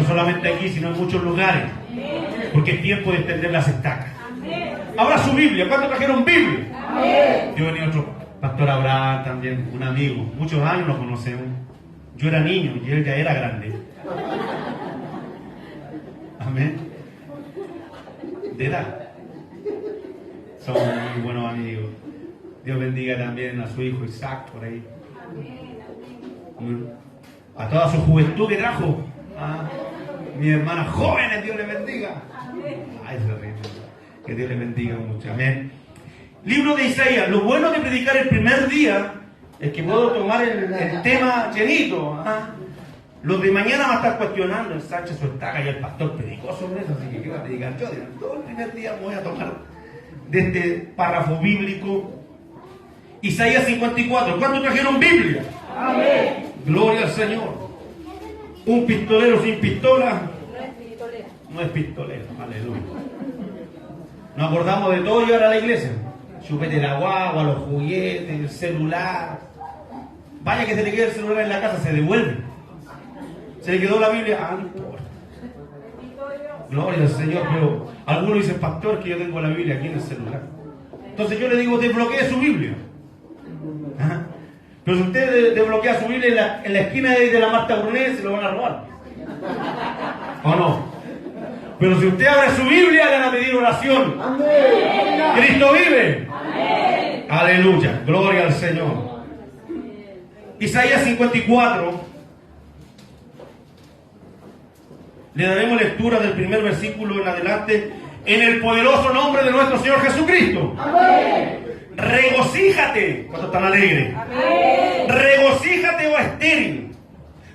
solamente aquí, sino en muchos lugares. Porque es tiempo de extender las estacas. Abra su Biblia. ¿Cuántos trajeron Biblia? Yo venía otro pastor Abraham también, un amigo. Muchos años nos conocemos. Yo era niño y él ya era grande. Amén. De edad. Somos muy buenos amigos. Dios bendiga también a su hijo Isaac por ahí. A toda su juventud que trajo. Mi hermana jóvenes, Dios les bendiga. Ay, se ríe. Que Dios les bendiga mucho. Amén. Libro de Isaías. Lo bueno de predicar el primer día es que puedo tomar el tema llenito. Los de mañana van a estar cuestionando el Sánchez su estaca y el pastor predicó sobre eso. Así que ¿qué voy a predicar yo? Todo el primer día me voy a tomar de este párrafo bíblico. Isaías 54. ¿Cuántos trajeron Biblia? Amén. Gloria al Señor. Un pistolero sin pistola no es pistolero. Aleluya. Nos acordamos de todo llegar a la iglesia. Chupete la guagua, los juguetes, el celular. Vaya que se le quede el celular en la casa, se devuelve. Se le quedó la Biblia. No importa. Gloria al Señor. Pero algunos dicen, pastor, que yo tengo la Biblia aquí en el celular. Entonces yo le digo, desbloquee su Biblia. Pero si usted desbloquea su Biblia en la esquina de la Marta Brunet, se lo van a robar. ¿O no? Pero si usted abre su Biblia, le van a pedir oración. ¡Amén! ¿Cristo vive? ¡Amén! Aleluya. Gloria al Señor. Isaías 54. Le daremos lectura del primer versículo en adelante. En el poderoso nombre de nuestro Señor Jesucristo. ¡Amén! Regocíjate, cuando están alegres. Amén. Regocíjate, oh estéril.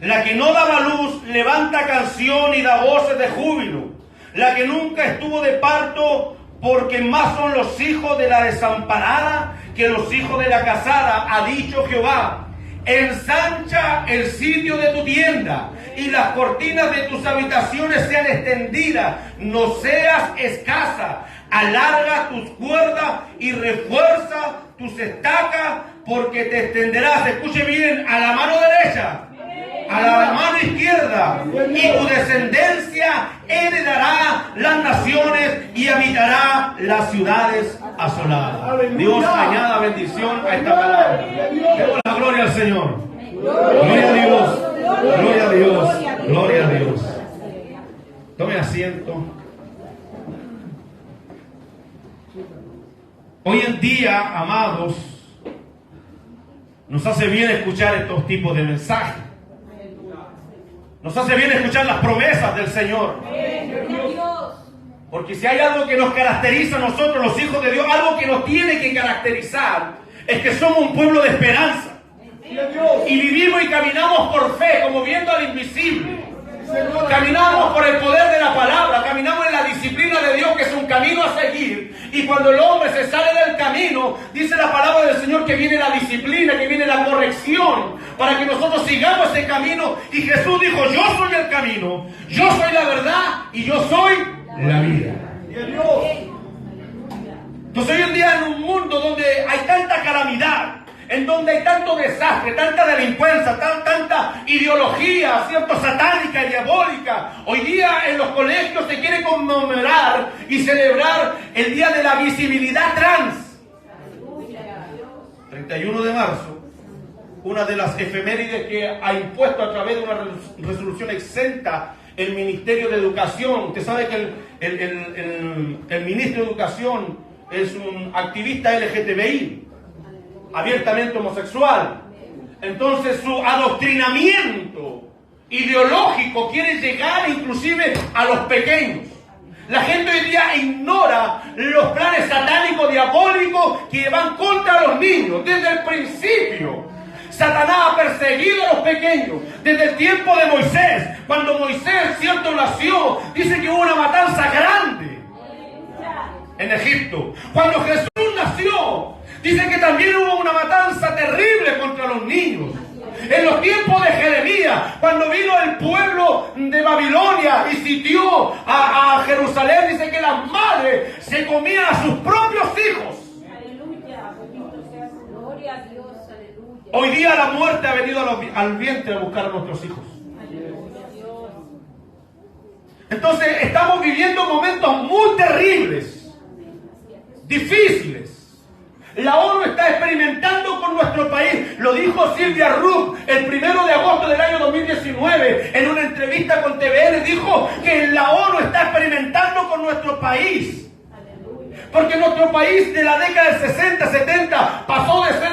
La que no daba luz, levanta canción y da voces de júbilo. La que nunca estuvo de parto, porque más son los hijos de la desamparada que los hijos de la casada, ha dicho Jehová. Ensancha el sitio de tu tienda y las cortinas de tus habitaciones sean extendidas. No seas escasa. Alarga tus cuerdas y refuerza tus estacas, porque te extenderás, escuche bien, a la mano derecha, a la mano izquierda, y tu descendencia heredará las naciones y habitará las ciudades asoladas. Dios añada bendición a esta palabra. Demos la gloria al Señor. Gloria a Dios, gloria a Dios, gloria a Dios. Tome asiento. Hoy en día, amados, nos hace bien escuchar estos tipos de mensajes. Nos hace bien escuchar las promesas del Señor. Porque si hay algo que nos caracteriza a nosotros, los hijos de Dios, algo que nos tiene que caracterizar, es que somos un pueblo de esperanza. Y vivimos y caminamos por fe, como viendo al invisible. Caminamos por el poder de la palabra, caminamos en la disciplina de Dios, que es un camino a seguir. Y cuando el hombre se sale del camino, dice la palabra del Señor que viene la disciplina, que viene la corrección, para que nosotros sigamos ese camino. Y Jesús dijo, yo soy el camino, yo soy la verdad y yo soy la vida. Entonces hoy en día, en un mundo donde hay tanta calamidad, en donde hay tanto desastre, tanta delincuencia, tanta ideología, ¿cierto?, satánica y diabólica. Hoy día en los colegios se quiere conmemorar y celebrar el Día de la Visibilidad Trans. 31 de marzo, una de las efemérides que ha impuesto a través de una resolución exenta el Ministerio de Educación. Usted sabe que el Ministro de Educación es un activista LGTBI, abiertamente homosexual. Entonces su adoctrinamiento ideológico quiere llegar inclusive a los pequeños. La gente hoy día ignora los planes satánicos diabólicos que van contra los niños. Desde el principio Satanás ha perseguido a los pequeños. Desde el tiempo de Moisés, cuando Moisés, cierto, nació, dice que hubo una matanza grande en Egipto. Cuando Jesús nació, dice que también hubo una matanza terrible contra los niños. En los tiempos de Jeremías, cuando vino el pueblo de Babilonia y sitió a Jerusalén, dice que las madres se comían a sus propios hijos. Aleluya, bendito sea su gloria a Dios, aleluya. Hoy día la muerte ha venido al vientre a buscar a nuestros hijos. Entonces estamos viviendo momentos muy terribles, difíciles. La ONU está experimentando con nuestro país. Lo dijo Silvia Ruth el 1 de agosto del año 2019 en una entrevista con TVN. Dijo que la ONU está experimentando con nuestro país. Porque nuestro país de la década del 60-70 pasó de ser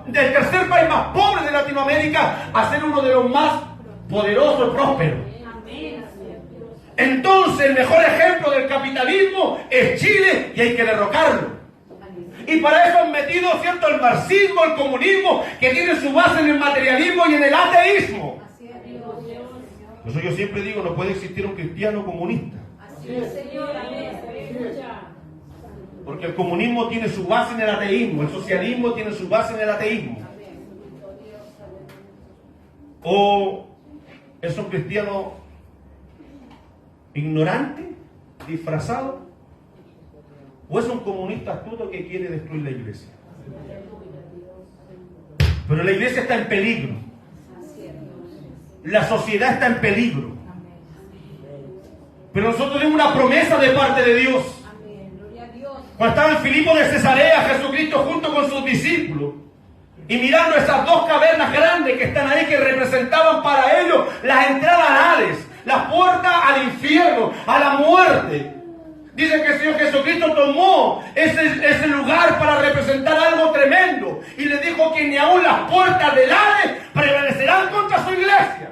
del tercer país más pobre de Latinoamérica a ser uno de los más poderosos y prósperos. Entonces el mejor ejemplo del capitalismo es Chile y hay que derrocarlo. Y para eso han metido, ¿cierto?, el marxismo, el comunismo, que tiene su base en el materialismo y en el ateísmo. Por eso yo siempre digo, no puede existir un cristiano comunista. Porque el comunismo tiene su base en el ateísmo, el socialismo tiene su base en el ateísmo. O es un cristiano ignorante, disfrazado, o es un comunista astuto que quiere destruir la iglesia. Pero la iglesia está en peligro. La sociedad está en peligro. Pero nosotros tenemos una promesa de parte de Dios. Cuando estaba en Filipo de Cesarea, Jesucristo junto con sus discípulos, y mirando esas dos cavernas grandes que están ahí, que representaban para ellos las entradas al Hades, las puertas al infierno, a la muerte. Dice que el Señor Jesucristo tomó ese lugar para representar algo tremendo. Y le dijo que ni aún las puertas del Hades prevalecerán contra su iglesia.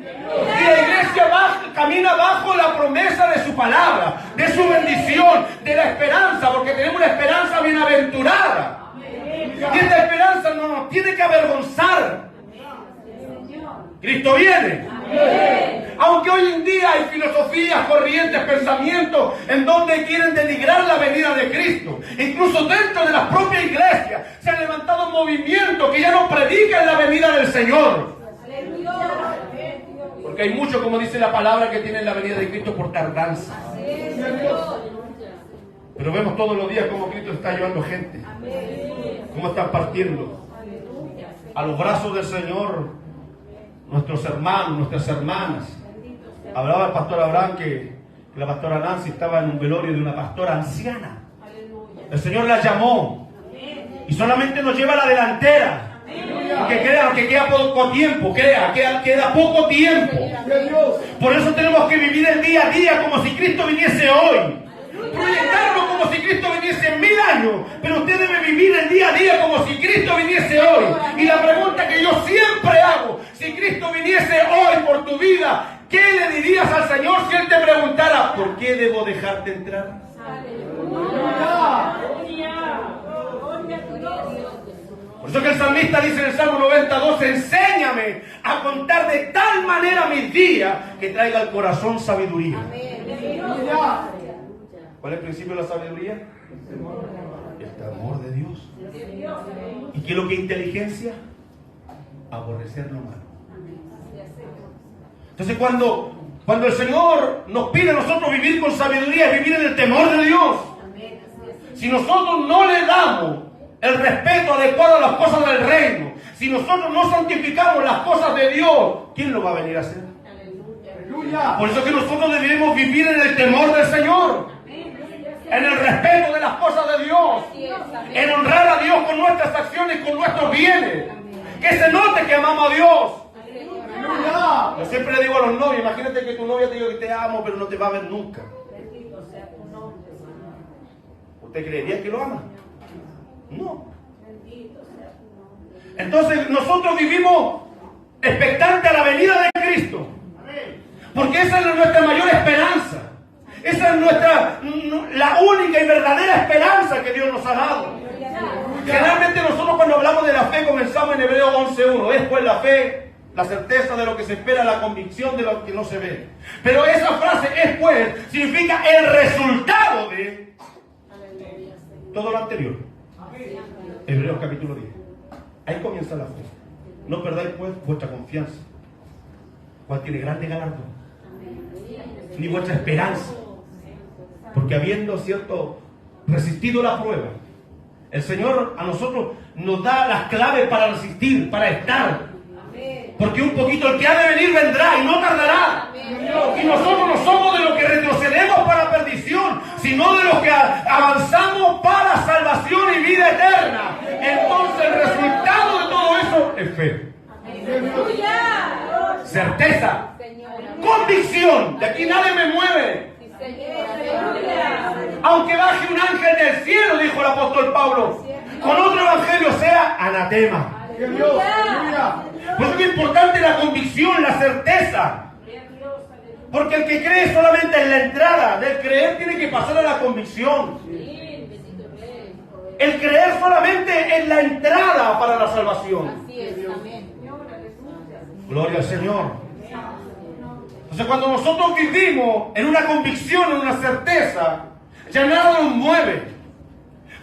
Y la iglesia camina bajo la promesa de su palabra, de su bendición, de la esperanza, porque tenemos una esperanza bienaventurada. Y esta esperanza no nos tiene que avergonzar. Cristo viene. Aunque hoy en día hay filosofías, corrientes, pensamientos en donde quieren denigrar la venida de Cristo. Incluso dentro de las propias iglesias se han levantado movimientos que ya no predican la venida del Señor. Porque hay muchos, como dice la palabra, que tienen la venida de Cristo por tardanza. Pero vemos todos los días cómo Cristo está llevando gente. Cómo están partiendo a los brazos del Señor nuestros hermanos, nuestras hermanas. Hablaba el pastor Abraham que la pastora Nancy estaba en un velorio de una pastora anciana. El Señor la llamó y solamente nos lleva a la delantera. Que queda poco tiempo, queda poco tiempo. Por eso tenemos que vivir el día a día como si Cristo viniese hoy. Proyectarlo como si Cristo viniese en 1000 años. Pero usted debe vivir el día a día como si Cristo viniese hoy. Y la pregunta que yo siempre hago: si Cristo viniese hoy por tu vida, ¿qué le dirías al Señor si Él te preguntara por qué debo dejarte entrar? Por eso que el salmista dice en el Salmo 92: enséñame a contar de tal manera mis días que traiga al corazón sabiduría. ¿Cuál es el principio de la sabiduría? El temor de Dios. ¿Y qué es lo que es inteligencia? Aborrecer lo malo. Entonces cuando el Señor nos pide a nosotros vivir con sabiduría, es vivir en el temor de Dios. Si nosotros no le damos el respeto adecuado a las cosas del reino, si nosotros no santificamos las cosas de Dios, ¿quién lo va a venir a hacer? Aleluya. Por eso que nosotros debemos vivir en el temor del Señor, en el respeto de las cosas de Dios, en honrar a Dios con nuestras acciones, con nuestros bienes, que se note que amamos a Dios. Yo siempre le digo a los novios: imagínate que tu novia te diga que te amo, pero no te va a ver nunca. ¿Usted creería que lo ama? No. Entonces nosotros vivimos expectantes a la venida de Cristo, porque esa es nuestra mayor esperanza. Esa es la única y verdadera esperanza que Dios nos ha dado. Generalmente nosotros cuando hablamos de la fe comenzamos en Hebreos 11:1. Es pues la fe, la certeza de lo que se espera, la convicción de lo que no se ve. Pero esa frase "es pues" significa el resultado de todo lo anterior. Hebreos capítulo 10. Ahí comienza la fe. No perdáis pues vuestra confianza, cual tiene grande galardón, ni vuestra esperanza, porque habiendo resistido la prueba, el Señor a nosotros nos da las claves para resistir, para estar. Porque un poquito el que ha de venir vendrá y no tardará. Y nosotros no somos sino de los que avanzamos para salvación y vida eterna. Entonces el resultado de todo eso es fe. Certeza. Convicción. De aquí nadie me mueve. Aunque baje un ángel del cielo, dijo el apóstol Pablo, con otro evangelio sea anatema. Por eso es importante la convicción, la certeza. Porque el que cree solamente en la entrada. Del creer tiene que pasar a la convicción. El creer solamente en la entrada para la salvación. Gloria al Señor. Entonces cuando nosotros vivimos en una convicción, en una certeza, ya nada nos mueve.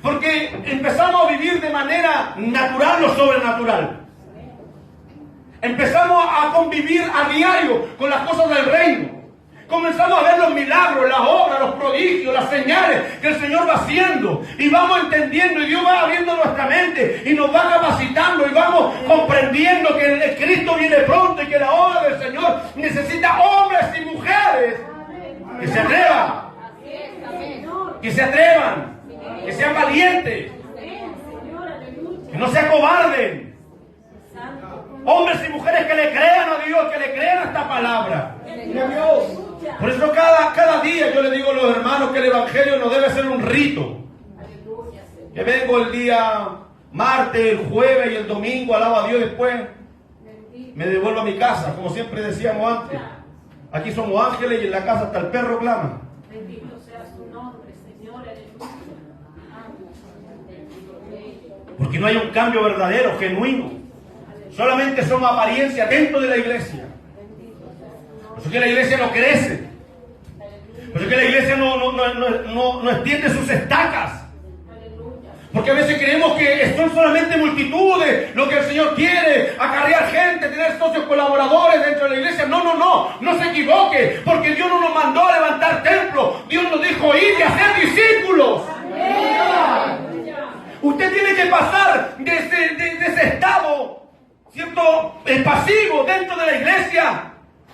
Porque empezamos a vivir de manera natural lo sobrenatural. Empezamos a convivir a diario con las cosas del reino. Comenzamos a ver los milagros, las obras, los prodigios, las señales que el Señor va haciendo. Y vamos entendiendo, y Dios va abriendo nuestra mente y nos va capacitando y vamos comprendiendo que el Cristo viene pronto y que la obra del Señor necesita hombres y mujeres que se atrevan. Que se atrevan. Que sean valientes. Que no se acobarden. Hombres y mujeres que le crean a Dios, que le crean a esta palabra. Por eso cada día yo le digo a los hermanos que el evangelio no debe ser un rito. Que vengo el día martes, el jueves y el domingo, alabo a Dios, después me devuelvo a mi casa, como siempre decíamos antes. Aquí somos ángeles y en la casa hasta el perro clama. Bendito sea su nombre, Señor, aleluya. Porque no hay un cambio verdadero, genuino. Solamente somos apariencia dentro de la iglesia. Por eso que la iglesia no crece. Por eso que la iglesia no extiende sus estacas. Porque a veces creemos que son solamente multitudes lo que el Señor quiere, acarrear gente, tener socios colaboradores dentro de la iglesia. No se equivoque, porque Dios no nos mandó a levantar templos. Dios nos dijo ir y hacer discípulos. Usted tiene que pasar de ese estado, ¿cierto?, pasivo dentro de la iglesia,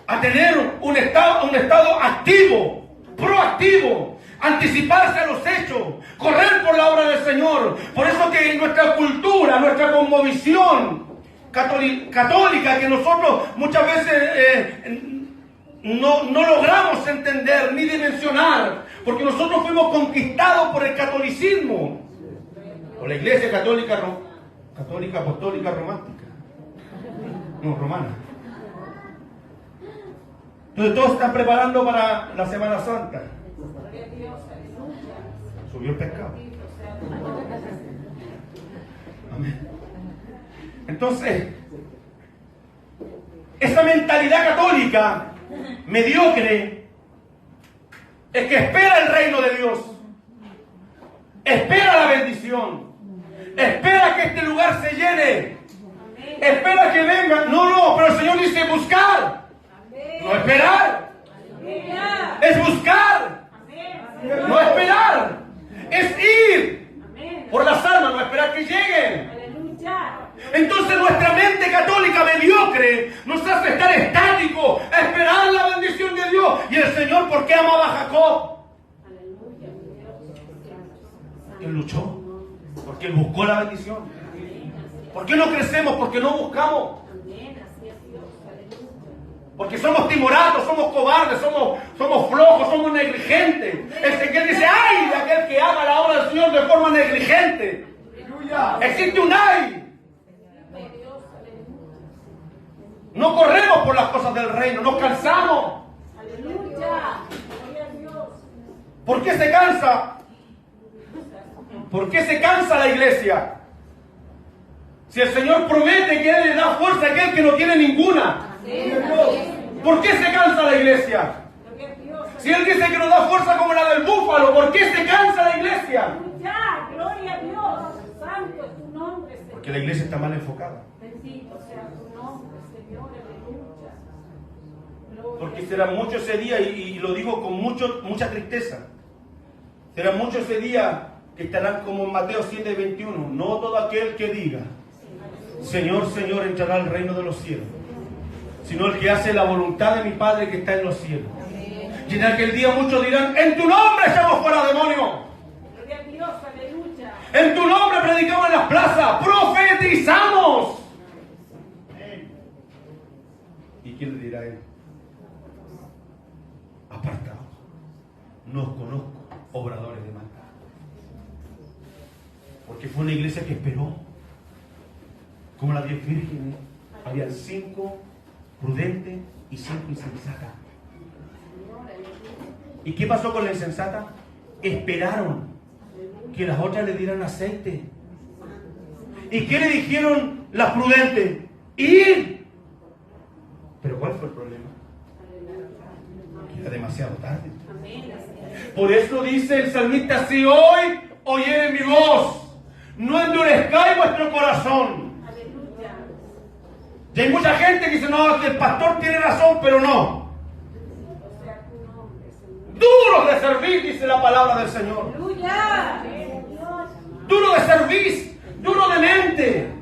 a tener un estado activo, proactivo, anticiparse a los hechos, correr por la obra del Señor. Por eso que nuestra cultura, nuestra cosmovisión católica, que nosotros muchas veces no logramos entender ni dimensionar, porque nosotros fuimos conquistados por el catolicismo, por la iglesia católica apostólica romántica. No, romana. Entonces todos están preparando para la Semana Santa. Subió el pescado. Amén. Entonces, esa mentalidad católica mediocre es que espera el reino de Dios, espera la bendición, espera que este lugar se llene, espera que vengan. No, pero el Señor dice buscar, no esperar. Es buscar, no esperar. Es ir por las almas, no esperar que lleguen. Entonces nuestra mente católica mediocre nos hace estar estáticos, a esperar la bendición de Dios. Y el Señor, ¿por qué amaba a Jacob? Porque Él luchó, porque Él buscó la bendición. ¿Por qué no crecemos? Porque no buscamos. Porque somos timoratos, somos cobardes, somos flojos, somos negligentes. Ezequiel dice, ¡ay! De aquel que haga la obra del Señor de forma negligente. Existe un ay. No corremos por las cosas del reino, nos cansamos. ¿Por qué se cansa? ¿Por qué se cansa la iglesia? Si el Señor promete que Él le da fuerza a aquel que no tiene ninguna. ¿Por qué se cansa la iglesia? Si Él dice que nos da fuerza como la del búfalo, ¿por qué se cansa la iglesia? Gloria a Dios, santo es tu nombre, Señor. Porque la iglesia está mal enfocada. Bendito sea tu nombre, Señor, aleluya. Porque será mucho ese día, y lo digo con mucha tristeza, será mucho ese día que estarán como en Mateo 7:21. No todo aquel que diga, Señor, Señor, entrará al reino de los cielos, sino el que hace la voluntad de mi Padre que está en los cielos. Y en aquel día muchos dirán, en tu nombre echamos fuera demonios. Gloria a Dios, aleluya. En tu nombre predicamos en las plazas, profetizamos. ¿Y quién le dirá a él? Apartados, no os conozco, obradores de maldad. Porque fue una iglesia que esperó, como las 10 vírgenes. Habían 5 prudentes y 5 insensatas. ¿Y qué pasó con la insensata? Esperaron que las otras le dieran aceite. ¿Y qué le dijeron las prudentes? Ir. ¿Pero cuál fue el problema? Que era demasiado tarde. Por eso dice el salmista, si hoy oyere mi voz, no endurezcáis vuestro corazón. Y hay mucha gente que dice, no, el pastor tiene razón, pero no. Duros de servir, dice la palabra del Señor. Duro de servir, duro de mente.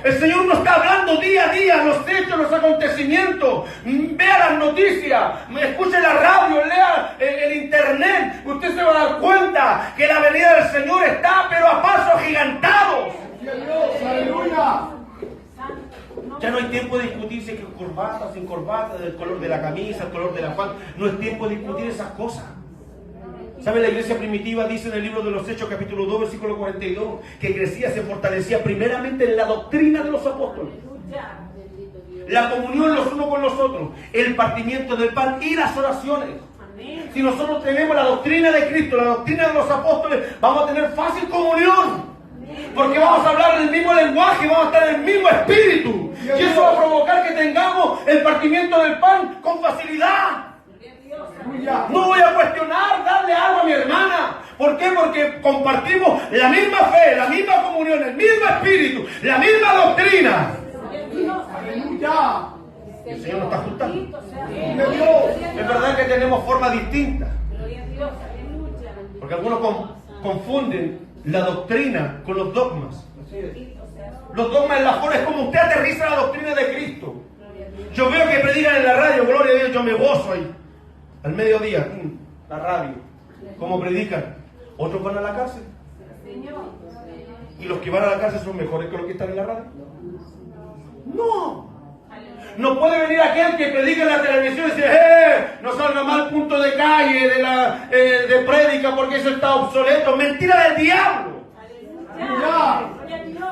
El Señor nos está hablando día a día, los hechos, los acontecimientos. Vea las noticias, escuche la radio, lea el internet. Usted se va a dar cuenta que la venida del Señor está, pero a pasos agigantados. ¡Aleluya! Ya no hay tiempo de discutir si con corbata, sin corbata, el color de la camisa, el color de la falda. No es tiempo de discutir esas cosas. ¿Sabe? La iglesia primitiva dice en el libro de los Hechos, capítulo 2, versículo 42, que crecía, se fortalecía primeramente en la doctrina de los apóstoles. La comunión los unos con los otros, el partimiento del pan y las oraciones. Si nosotros tenemos la doctrina de Cristo, la doctrina de los apóstoles, vamos a tener fácil comunión. Porque vamos a hablar en el mismo lenguaje, vamos a estar en el mismo espíritu. Y eso va a provocar que tengamos el partimiento del pan con facilidad. No voy a cuestionar darle algo a mi hermana. ¿Por qué? Porque compartimos la misma fe, la misma comunión, el mismo espíritu, la misma doctrina. El Señor nos está ajustando. Es verdad que tenemos formas distintas. Porque algunos confunden la doctrina con los dogmas. Los dogmas en la forma es como usted aterriza la doctrina de Cristo. Yo veo que predican en la radio, gloria a Dios, yo me gozo ahí. Al mediodía, la radio, como predican. Otros van a la cárcel. ¿Y los que van a la cárcel son mejores que los que están en la radio? No. No puede venir aquel que predica en la televisión y decir, no salga mal punto de calle de prédica porque eso está obsoleto. Mentira del diablo.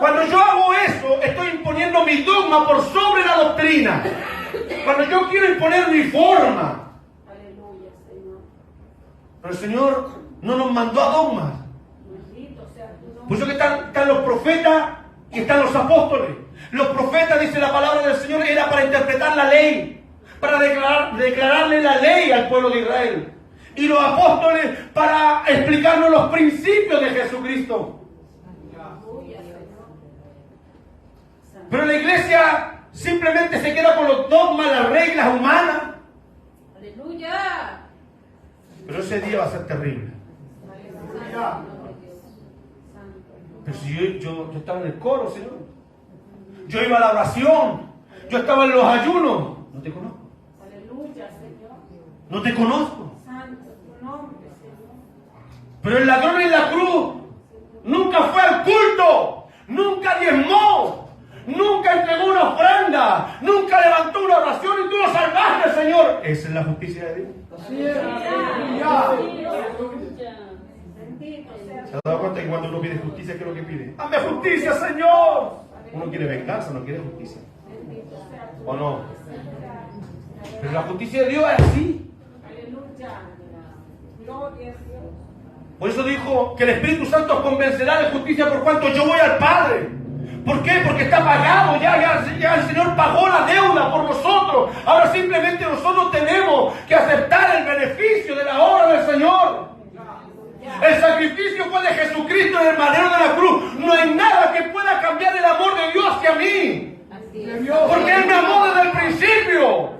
Cuando yo hago eso, estoy imponiendo mi dogma por sobre la doctrina. Cuando yo quiero imponer mi forma. Pero el Señor no nos mandó a dogmas. Por eso que están los profetas y están los apóstoles. Los profetas, dice la palabra del Señor, era para interpretar la ley, para declararle la ley al pueblo de Israel. Y los apóstoles para explicarnos los principios de Jesucristo. Pero la iglesia simplemente se queda con los dogmas, las reglas humanas. Aleluya. Pero ese día va a ser terrible. Pero si yo estaba en el coro, Señor. Yo iba a la oración. Yo estaba en los ayunos. No te conozco. Aleluya, Señor. No te conozco. Santo tu nombre, Señor. Pero el ladrón en la cruz nunca fue al culto. Nunca diezmó. Nunca entregó una ofrenda. Nunca levantó una oración y tú lo salvaste, Señor. Esa es la justicia de Dios. Así es. ¿Se ha dado cuenta que cuando uno pide justicia, qué es lo que pide? ¡Hazme justicia, Señor! Uno quiere venganza, no quiere justicia. ¿O no? Pero la justicia de Dios es así. Por eso dijo que el Espíritu Santo os convencerá de justicia por cuanto yo voy al Padre. ¿Por qué? Porque está pagado, ya el Señor pagó la deuda por nosotros. Ahora simplemente nosotros tenemos que aceptar el beneficio de la obra del Señor. El sacrificio fue de Jesucristo en el madero de la cruz. No hay nada que pueda cambiar el amor de Dios hacia mí. Porque Él me amó desde el principio.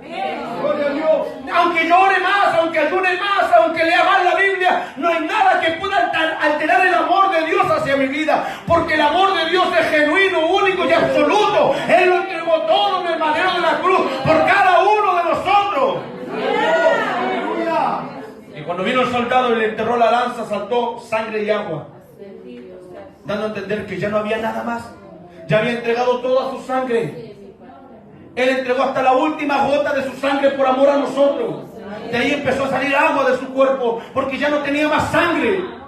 Aunque llore más, aunque ayune más, aunque lea más la Biblia, no hay nada que pueda alterar el amor de Dios hacia mi vida. Porque el amor de Dios es genuino, único y absoluto. Él lo entregó todo en el madero de la cruz por cada uno de nosotros. Cuando vino el soldado y le enterró la lanza, saltó sangre y agua, Bendito sea. dando a entender que ya no había nada más. Ya había entregado toda su sangre. Él entregó hasta la última gota de su sangre por amor a nosotros. De ahí empezó a salir agua de su cuerpo, porque ya no tenía más sangre.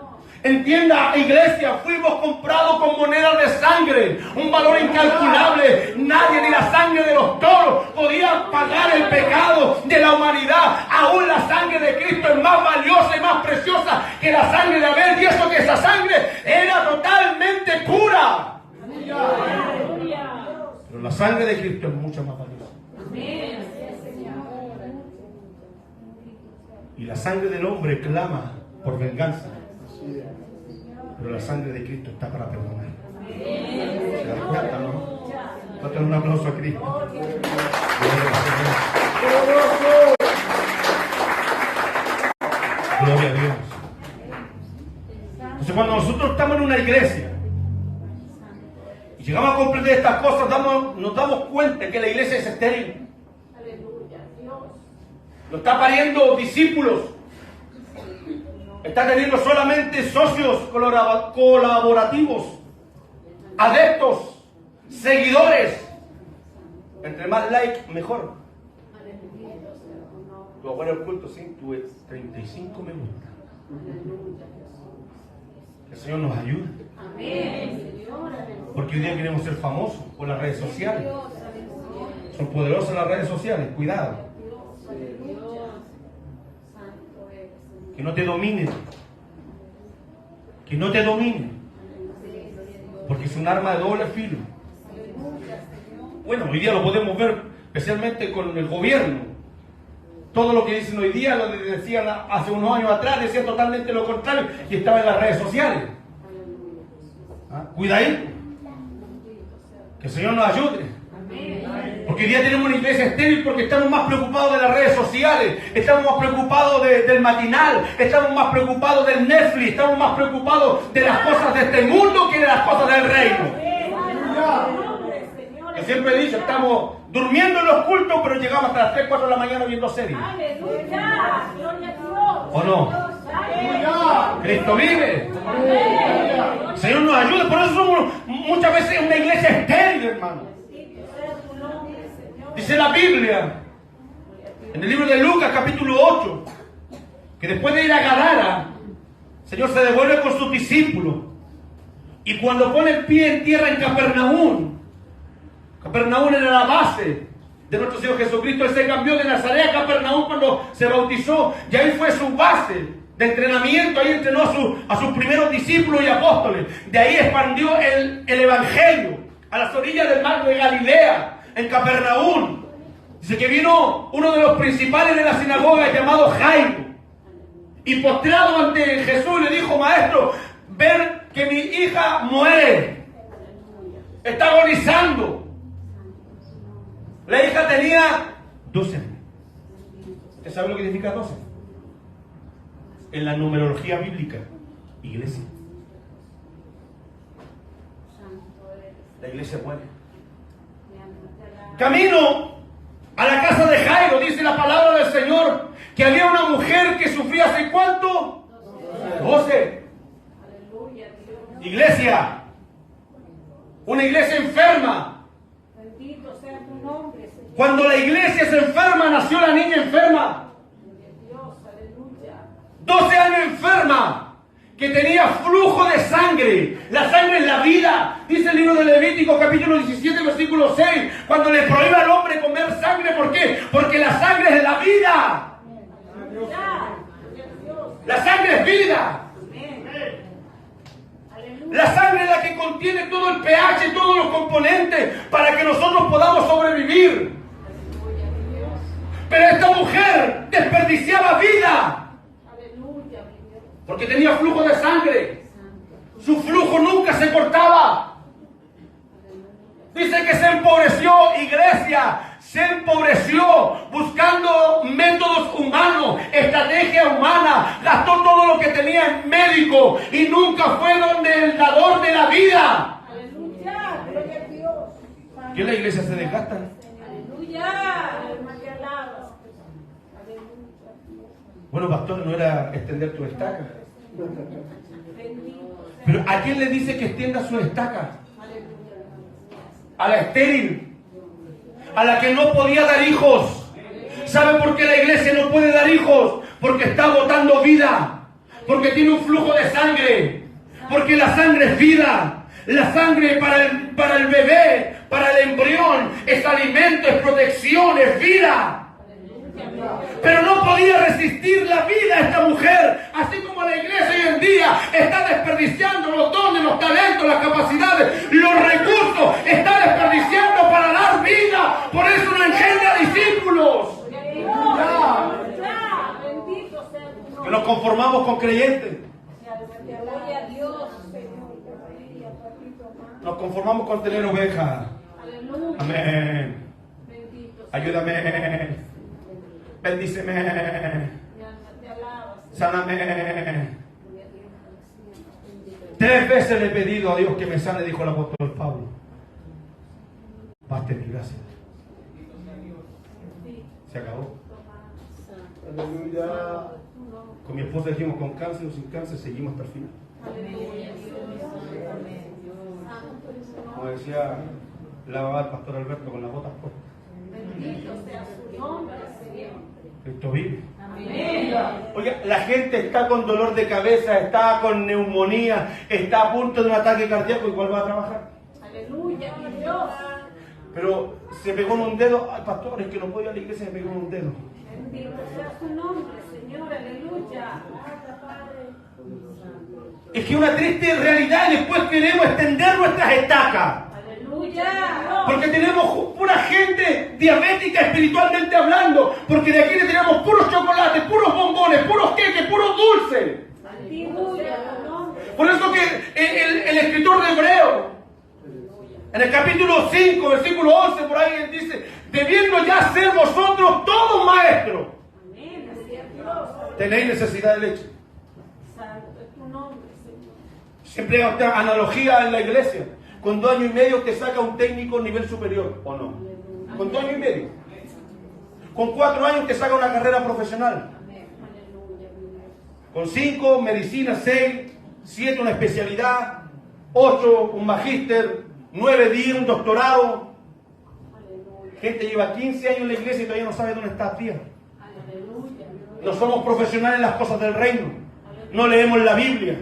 Entienda, iglesia, fuimos comprados con monedas de sangre, un valor incalculable. Nadie, ni la sangre de los toros, podía pagar el pecado de la humanidad. Aún la sangre de Cristo es más valiosa y más preciosa que la sangre de Abel. Y eso que esa sangre era totalmente pura. Pero la sangre de Cristo es mucho más valiosa. Y la sangre del hombre clama por venganza. Pero la sangre de Cristo está para perdonar. ¿Se dan cuenta, no? Date un aplauso a Cristo. Gloria a Dios. Entonces, cuando nosotros estamos en una iglesia y llegamos a comprender estas cosas, nos damos cuenta que la iglesia es estéril. No está pariendo discípulos. Está teniendo solamente socios colaborativos, adeptos, seguidores. Entre más like, mejor. Tu abuelo el culto, sí, tuve 35 me gusta. Que el Señor nos ayude. Porque hoy día queremos ser famosos por las redes sociales. Son poderosas las redes sociales, cuidado. Que no te dominen. Que no te dominen. Porque es un arma de doble filo. Bueno, hoy día lo podemos ver, especialmente con el gobierno. Todo lo que dicen hoy día, lo que decían hace unos años atrás, decían totalmente lo contrario y estaba en las redes sociales. Cuidadito. Que el Señor nos ayude. Porque hoy día tenemos una iglesia estéril porque estamos más preocupados de las redes sociales, estamos más preocupados del matinal, estamos más preocupados del Netflix, estamos más preocupados de las cosas de este mundo que de las cosas del reino. Yo siempre he dicho, estamos durmiendo en los cultos, pero llegamos hasta las 3, 4 de la mañana viendo series. ¿O no? Cristo vive. El Señor nos ayude, por eso somos muchas veces una iglesia estéril, hermano. Dice la Biblia, en el libro de Lucas, capítulo 8, que después de ir a Gadara, el Señor se devuelve con sus discípulos. Y cuando pone el pie en tierra en Capernaum, Capernaum era la base de nuestro Señor Jesucristo. Él se cambió de Nazaret a Capernaum cuando se bautizó, y ahí fue su base de entrenamiento. Ahí entrenó a sus primeros discípulos y apóstoles. De ahí expandió el evangelio a las orillas del mar de Galilea, en Capernaum. Dice que vino uno de los principales de la sinagoga llamado Jairo, y postrado ante Jesús le dijo: Maestro, ver que mi hija muere, está agonizando. La hija tenía 12 años. ¿Usted sabe lo que significa 12? En la numerología bíblica, iglesia. La iglesia muere. Camino a la casa de Jairo, dice la palabra del Señor, que había una mujer que sufría ¿hace cuánto? 12. Iglesia. Una iglesia enferma. Bendito sea tu nombre, Señor. Cuando la iglesia se enferma, nació la niña enferma. Dios, aleluya. 12 años enferma, que tenía flujo de sangre. La sangre es la vida. Dice el libro de Levítico, capítulo 17, versículo 6, cuando le prohíbe al hombre comer sangre. ¿Por qué? Porque la sangre es la vida. La sangre es vida. La sangre es la que contiene todo el pH, todos los componentes para que nosotros podamos sobrevivir. Pero esta mujer desperdiciaba vida porque tenía flujo de sangre. Su flujo nunca se cortaba. Dice que se empobreció, iglesia, se empobreció buscando métodos humanos, estrategia humana, gastó todo lo que tenía en médico y nunca fue donde el dador de la vida. Aleluya, gloria a Dios. ¿Qué en la iglesia se desgasta? Aleluya, alma que alabas. Bueno, pastor, no era extender tu estaca. Pero ¿a quién le dice que extienda su estaca? A la estéril, a la que no podía dar hijos. ¿Sabe por qué la iglesia no puede dar hijos? Porque está botando vida, porque tiene un flujo de sangre, porque la sangre es vida. La sangre para el bebé, para el embrión, es alimento, es protección, es vida. Pero no podía resistir la vida esta mujer, así como la iglesia hoy en día está desperdiciando los dones, los talentos, las capacidades, los recursos, está desperdiciando para dar vida. Por eso no engendra discípulos. Que nos conformamos con creyentes. Nos conformamos con tener ovejas. Amén. Ayúdame. Bendíceme. Sáname. 3 veces le he pedido a Dios que me sane, dijo el apóstol Pablo. Basta mi gracia. Se acabó. Aleluya. Con mi esposa dijimos con cáncer o sin cáncer, seguimos hasta el final. Como decía la mamá del pastor Alberto, con las botas puestas. Bendito sea su nombre, Señor. Cristo vive. Amén. Oiga, la gente está con dolor de cabeza, está con neumonía, está a punto de un ataque cardíaco, igual va a trabajar. Aleluya, Dios. Pero se pegó en un dedo. Ay, pastor, es que no puedo ir a la iglesia, se pegó en un dedo. Bendito sea su nombre, Señor. Aleluya. Es que una triste realidad, y después queremos extender nuestras estacas. Aleluya. Porque tenemos pura gente diabética espiritualmente hablando. Porque de aquí le tenemos puros chocolates, puros bombones, puros queques, puros dulces. Aleluya. Por eso que el escritor de Hebreo, en el capítulo 5, versículo 11, por ahí él dice: debiendo ya ser vosotros todos maestros, Amén. Dios. tenéis necesidad de leche. Santo es tu nombre, Señor. Siempre hay otra analogía en la iglesia. Con 2 años y medio te saca un técnico nivel superior, ¿o no? Con 2 años y medio. Con 4 años te saca una carrera profesional. Con 5, medicina, 6, 7, una especialidad, 8, un magíster, 9, 10, un doctorado. Gente lleva 15 años en la iglesia y todavía no sabe dónde está tía. No somos profesionales en las cosas del reino. No leemos la Biblia.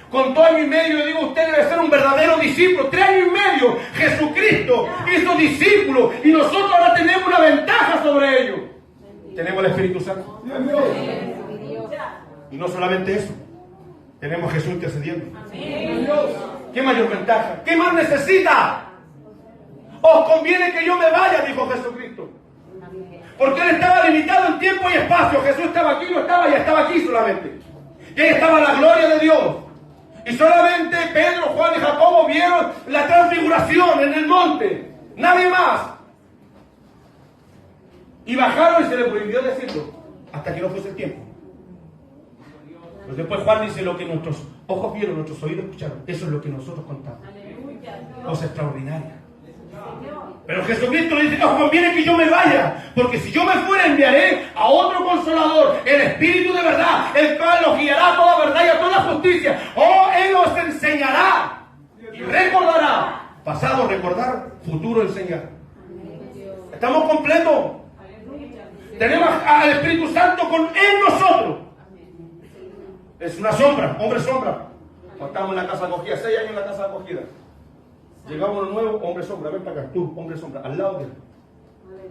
Con 2 años y medio, le digo a usted, debe ser un verdadero discípulo. 3 años y medio, Jesucristo hizo discípulos y nosotros ahora tenemos una ventaja sobre ellos. Tenemos el Espíritu Santo. Y no solamente eso, tenemos a Jesús intercediendo. ¿Qué mayor ventaja? ¿Qué más necesita? Os conviene que yo me vaya, dijo Jesucristo. Porque Él estaba limitado en tiempo y espacio. Jesús estaba aquí, no estaba, ya estaba aquí solamente. Y ahí estaba la gloria de Dios. Y solamente Pedro, Juan y Jacobo vieron la transfiguración en el monte. Nadie más. Y bajaron y se les prohibió decirlo hasta que no fuese el tiempo. Pues después Juan dice: lo que nuestros ojos vieron, nuestros oídos escucharon, eso es lo que nosotros contamos. Cosa extraordinaria. Pero Jesucristo le dice: os conviene que yo me vaya, porque si yo me fuera enviaré a otro Consolador, el Espíritu de verdad, el cual os guiará a toda verdad y a toda justicia. Él os enseñará y recordará. Pasado recordar, futuro enseñar. ¿Estamos completos? Tenemos al Espíritu Santo en nosotros. Es una sombra, hombre sombra. Estamos en la casa acogida, 6 años en la casa acogida. Llegamos uno nuevo, hombre sombra, ven para acá, tú, hombre sombra, al lado de él.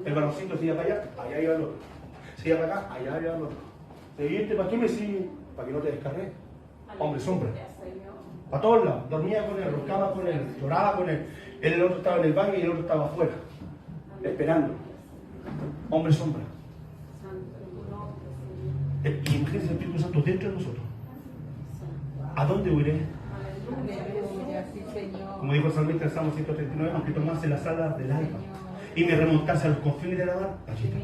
El varoncito se iba para allá, allá iba el otro. Se iba para acá, allá iba el otro. Seguiste, ¿para qué me sigue? Para que no te descargues. Hombre sombra. Para todos lados, dormía con él, roncaba con él, lloraba con él. El otro estaba en el baño y el otro estaba afuera, esperando. Hombre sombra. Y imagínense el Espíritu Santo dentro de nosotros. ¿A dónde huiré? Como dijo el salmista en Salmo 139, aunque tomase las alas del alba y me remontase a los confines de la mar, allí está.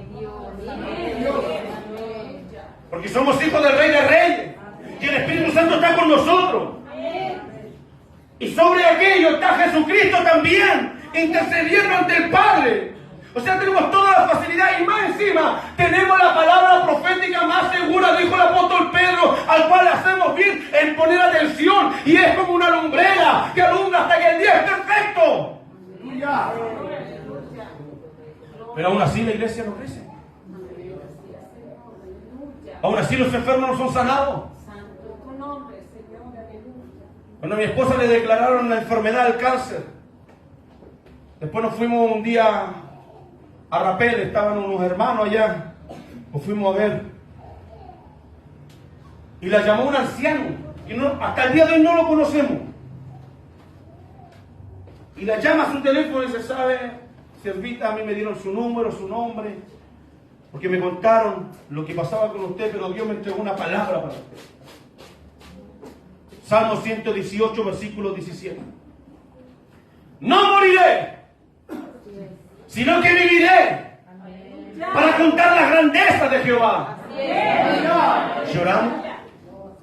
Porque somos hijos del Rey de Reyes y el Espíritu Santo está con nosotros. Y sobre aquello está Jesucristo también, intercediendo ante el Padre. O sea, tenemos toda la facilidad y más encima tenemos la palabra profética más segura, dijo el Y es como una lumbrera que alumbra hasta que el día es perfecto. Pero aún así la iglesia no crece. Aún así los enfermos no son sanados. Cuando a mi esposa le declararon la enfermedad del cáncer, después nos fuimos un día a Rapel, estaban unos hermanos allá, nos fuimos a ver. Y la llamó un anciano, y hasta el día de hoy no lo conocemos. Y la llama a su teléfono y se sabe, Servita, a mí me dieron su número, su nombre, porque me contaron lo que pasaba con usted, pero Dios me entregó una palabra para usted. Salmo 118, versículo 17. No moriré, sino que viviré para contar las grandezas de Jehová. Lloramos,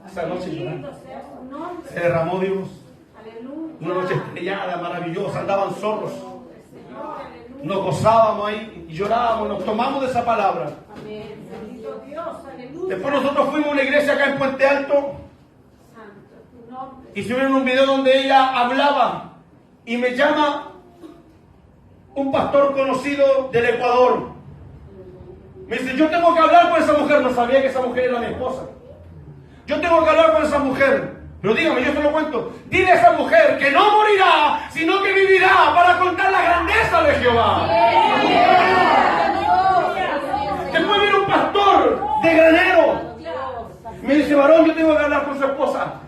esa noche lloramos. Se derramó Dios. Una noche estrellada, maravillosa, andaban zorros. Nos gozábamos ahí y llorábamos, nos tomamos de esa palabra. Después nosotros fuimos a una iglesia acá en Puente Alto. Hicieron un video donde ella hablaba y me llama un pastor conocido del Ecuador. Me dice, yo tengo que hablar con esa mujer. No sabía que esa mujer era mi esposa. Yo tengo que hablar con esa mujer. Pero dígame, yo te lo cuento. Dile a esa mujer que no morirá, sino que vivirá para contar la grandeza de Jehová. Después viene un pastor de Granero. Me dice, varón, yo tengo que hablar con su esposa.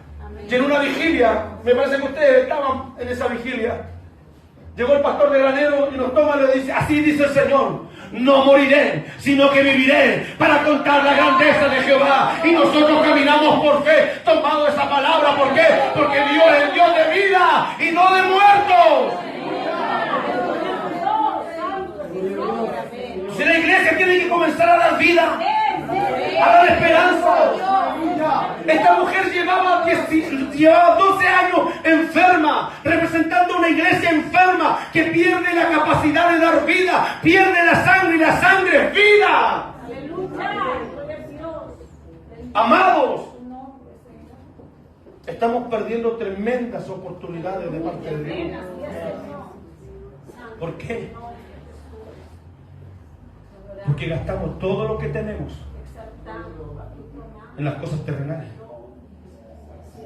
Y en una vigilia, me parece que ustedes estaban en esa vigilia, llegó el pastor de Granero y nos toma y le dice, así dice el Señor, no moriré, sino que viviré para contar la grandeza de Jehová. Y nosotros caminamos por fe, tomando esa palabra. ¿Por qué? Porque Dios es el Dios de vida y no de muertos. Si la iglesia tiene que comenzar a dar vida, a dar esperanza. Esta mujer llevaba 12 años enferma, representando una iglesia enferma que pierde la capacidad de dar vida, pierde la sangre y la sangre es vida. Amados, estamos perdiendo tremendas oportunidades de parte de Dios. ¿Por qué? Porque gastamos todo lo que tenemos en las cosas terrenales.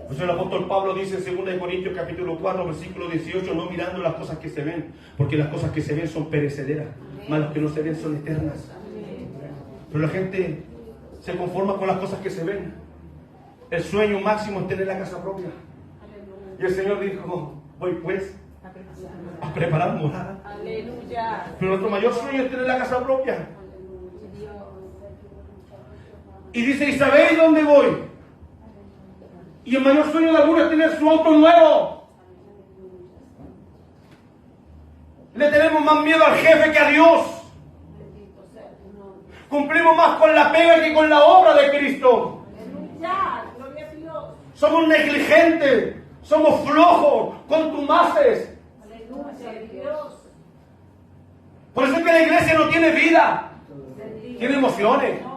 Por eso el apóstol Pablo dice en 2 Corintios capítulo 4, versículo 18, no mirando las cosas que se ven, porque las cosas que se ven son perecederas, más las que no se ven son eternas. Pero la gente se conforma con las cosas que se ven. El sueño máximo es tener la casa propia. Y el Señor dijo, voy pues a preparar morada. Pero nuestro mayor sueño es tener la casa propia. Y dice, ¿y sabéis dónde voy? Y el mayor sueño de algunos es tener su auto nuevo. Le tenemos más miedo al jefe que a Dios. Cumplimos más con la pega que con la obra de Cristo. Somos negligentes, somos flojos, contumaces. Por eso es que la iglesia no tiene vida, tiene emociones.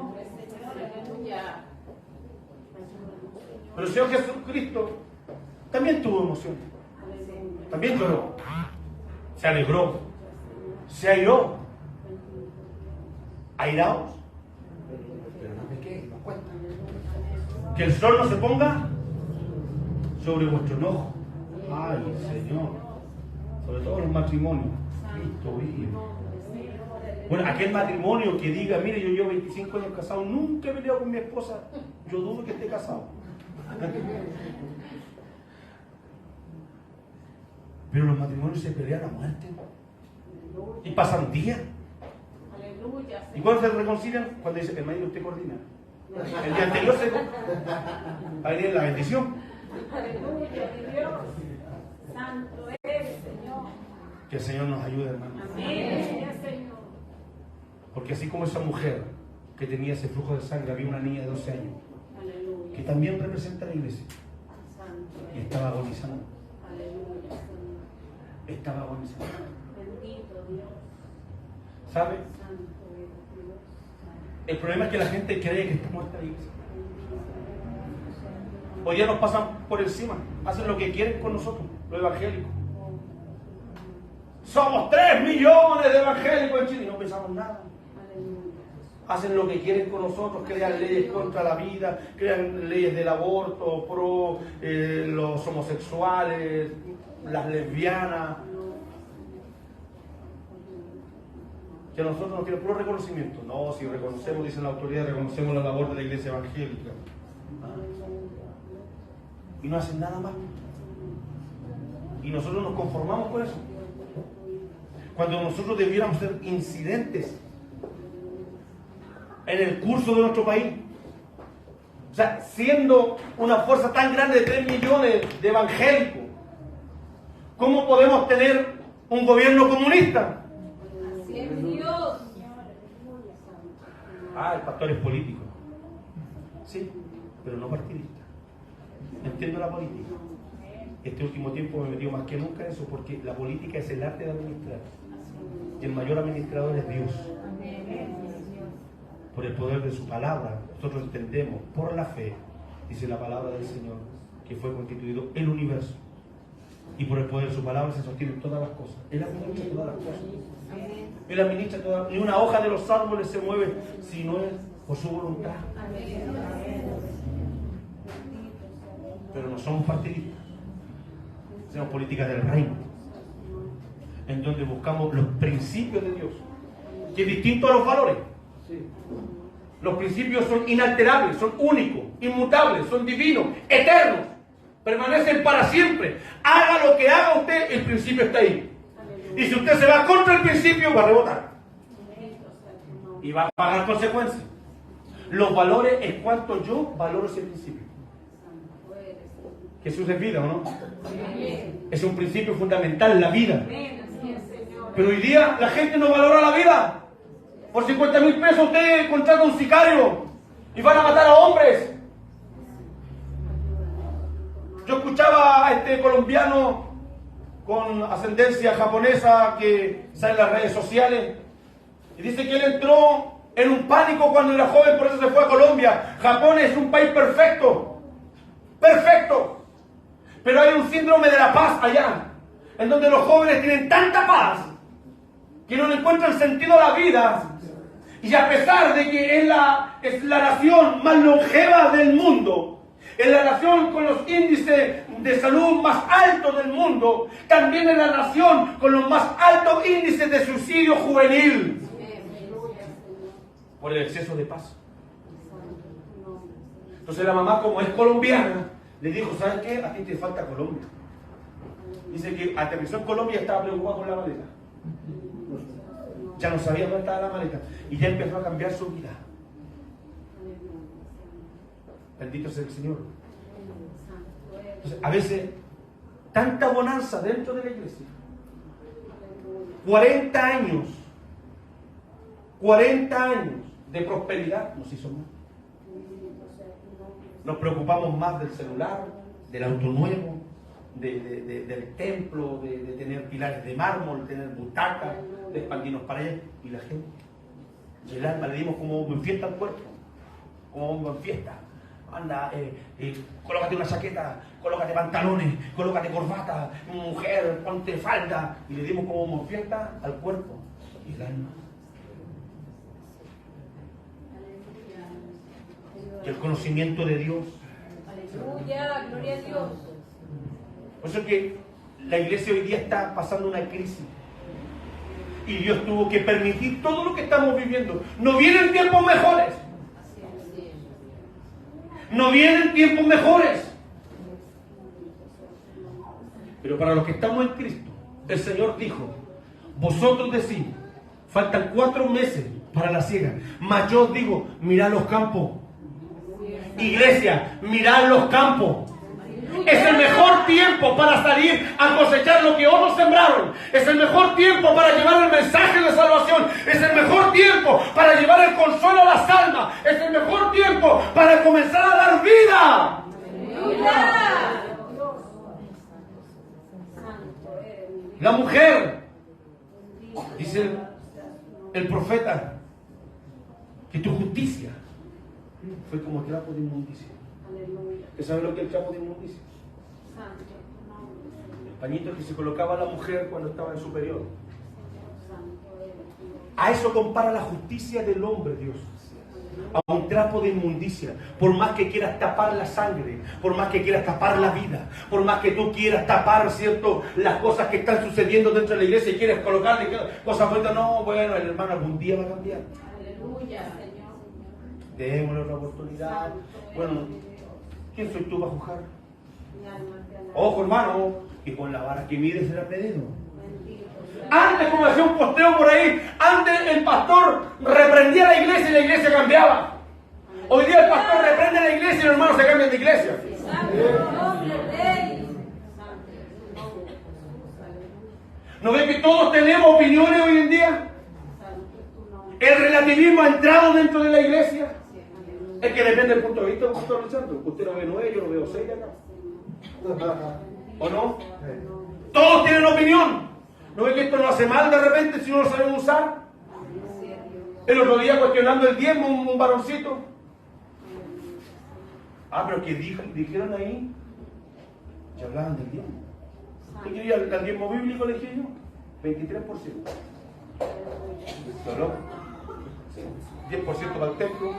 Pero el Señor Jesucristo también tuvo emociones. También lloró. Se alegró. Se airó. Airaos. Pero no pequéis, no cuenta. Que el sol no se ponga sobre vuestro enojo. Ay, Señor. Sobre todo los matrimonios. Cristo vivo. Bueno, aquel matrimonio que diga, mire, yo llevo 25 años casado, nunca he peleado con mi esposa, yo dudo que esté casado. Pero los matrimonios se pelean a muerte. Y pasan días. ¿Y cuándo se reconcilian? Cuando dice, hermanito, usted coordina. El día anterior se... Va a venir la bendición. Santo es, Señor. Que el Señor nos ayude, hermano. Porque así como esa mujer que tenía ese flujo de sangre, había una niña de 12 años que también representa a la iglesia y estaba agonizando. Estaba agonizando. ¿Sabe? El problema es que la gente cree que está muerta la iglesia. Hoy día nos pasan por encima, hacen lo que quieren con nosotros, los evangélicos. Somos 3 millones de evangélicos en Chile y no pensamos nada. Hacen lo que quieren con nosotros, crean leyes contra la vida, crean leyes del aborto, pro los homosexuales, las lesbianas. Que a nosotros nos quieren puro reconocimiento. No, si reconocemos, dicen la autoridad, reconocemos la labor de la iglesia evangélica. Y no hacen nada más. Y nosotros nos conformamos con eso. Cuando nosotros debiéramos ser incidentes en el curso de nuestro país. O sea, siendo una fuerza tan grande de 3 millones de evangélicos, ¿cómo podemos tener un gobierno comunista? Así es Dios. El pastor es político. Sí, pero no partidista. Entiendo la política. Este último tiempo me he metido más que nunca en eso, porque la política es el arte de administrar. Y el mayor administrador es Dios. Por el poder de su palabra, nosotros entendemos por la fe, dice la palabra del Señor, que fue constituido el universo. Y por el poder de su palabra se sostienen todas las cosas. Él administra todas las cosas. Él administra todas. Ni una hoja de los árboles se mueve si no es por su voluntad. Pero no somos partidistas. Hacemos políticas del reino, en donde buscamos los principios de Dios, que es distinto a los valores. Los principios son inalterables, son únicos, inmutables, son divinos, eternos, permanecen para siempre. Haga lo que haga usted, el principio está ahí. Y si usted se va contra el principio, va a rebotar y va a pagar consecuencias. Los valores es cuanto yo valoro ese principio. Jesús es vida, ¿o no? Es un principio fundamental, la vida. Pero hoy día la gente no valora la vida. Por 50.000 pesos usted contrata a un sicario y van a matar a hombres. Yo escuchaba a este colombiano con ascendencia japonesa que sale en las redes sociales y dice que él entró en un pánico cuando era joven, por eso se fue a Colombia. Japón es un país perfecto, perfecto. Pero hay un síndrome de la paz allá, en donde los jóvenes tienen tanta paz que no le encuentran sentido a la vida. Y a pesar de que es la nación más longeva del mundo, es la nación con los índices de salud más altos del mundo, también es la nación con los más altos índices de suicidio juvenil. Por el exceso de paz. Entonces la mamá, como es colombiana, le dijo, ¿sabes qué? A ti te falta Colombia. Dice que aterrizó en Colombia y estaba preocupado con la maleta. Ya no sabía dónde estaba la maleta. Y ya empezó a cambiar su vida. Bendito sea el Señor. Entonces, a veces, tanta bonanza dentro de la iglesia. 40 años de prosperidad nos hizo mal. Nos preocupamos más del celular, del auto nuevo, del templo, de tener pilares de mármol, de tener butacas, de expandirnos para allá. Y la gente, y el alma le dimos como en fiesta al cuerpo, como en fiesta. Anda, colócate una chaqueta, colócate pantalones, colócate corbata, mujer, ponte falda. Y le dimos como en fiesta al cuerpo y el alma. Y el conocimiento de Dios. Aleluya, gloria a Dios. Por eso es que la iglesia hoy día está pasando una crisis. Y Dios tuvo que permitir todo lo que estamos viviendo. No vienen tiempos mejores. No vienen tiempos mejores. Pero para los que estamos en Cristo, el Señor dijo, vosotros decís, faltan 4 meses para la siega. Mas yo os digo, mirad los campos. Iglesia, mirad los campos. Es el mejor tiempo para salir a cosechar lo que otros sembraron. Es el mejor tiempo para llevar el mensaje de salvación. Es el mejor tiempo para llevar el consuelo a las almas. Es el mejor tiempo para comenzar a dar vida. La mujer, dice el profeta, que tu justicia fue como trapo de inmundicia. ¿Usted sabe lo que es el trapo de inmundicia? El pañito que se colocaba la mujer cuando estaba en su periodo. A eso compara la justicia del hombre, Dios. A un trapo de inmundicia. Por más que quieras tapar la sangre, por más que quieras tapar la vida, por más que tú quieras tapar, ¿cierto?, las cosas que están sucediendo dentro de la iglesia y quieres colocarle cosas bonitas, no, bueno, el hermano algún día va a cambiar. Aleluya, Señor. Démosle otra oportunidad. Bueno, ¿quién soy tú para juzgar? Ojo, hermano, que con la vara que mide será medido. Antes, como hacía un posteo por ahí, antes el pastor reprendía a la iglesia y la iglesia cambiaba. Hoy día el pastor reprende a la iglesia y los hermanos se cambian de iglesia. ¿No ve que todos tenemos opiniones hoy en día? El relativismo ha entrado dentro de la iglesia. Es que depende del punto de vista del pastor Richardo. Usted lo ve 9, yo lo veo 6 acá. ¿O no? Todos tienen opinión. ¿No ve que esto no hace mal de repente si no lo sabemos usar? El otro día cuestionando el diezmo, un varoncito. Pero que dijeron ahí, que hablaban del diezmo. ¿Qué quería el diezmo bíblico, le dije yo? 23%. ¿Solo? 10% para el templo,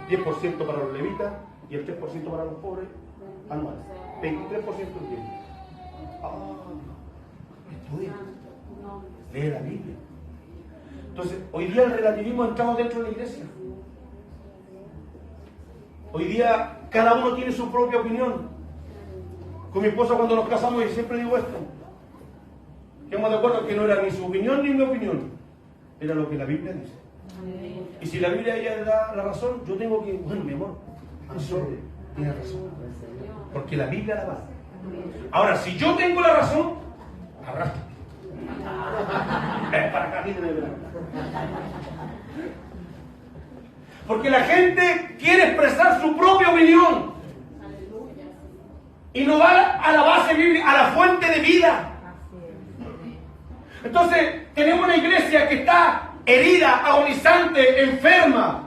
10% para los levitas y el 3% para los pobres anuales. 23% del diezmo. Estudia. Lee la Biblia. Entonces, hoy día el relativismo ha entrado dentro de la iglesia. Hoy día cada uno tiene su propia opinión. Con mi esposa cuando nos casamos, y siempre digo esto, quedamos de acuerdo que no era ni su opinión ni mi opinión, era lo que la Biblia dice. Y si la Biblia ella le da la razón, yo tengo que, bueno, mi amor, tiene razón, porque la Biblia la va. Ahora, si yo tengo la razón, arrastra. Para acá, porque la gente quiere expresar su propia opinión y no va a la base bíblica, a la fuente de vida. Entonces tenemos una iglesia que está herida, agonizante, enferma.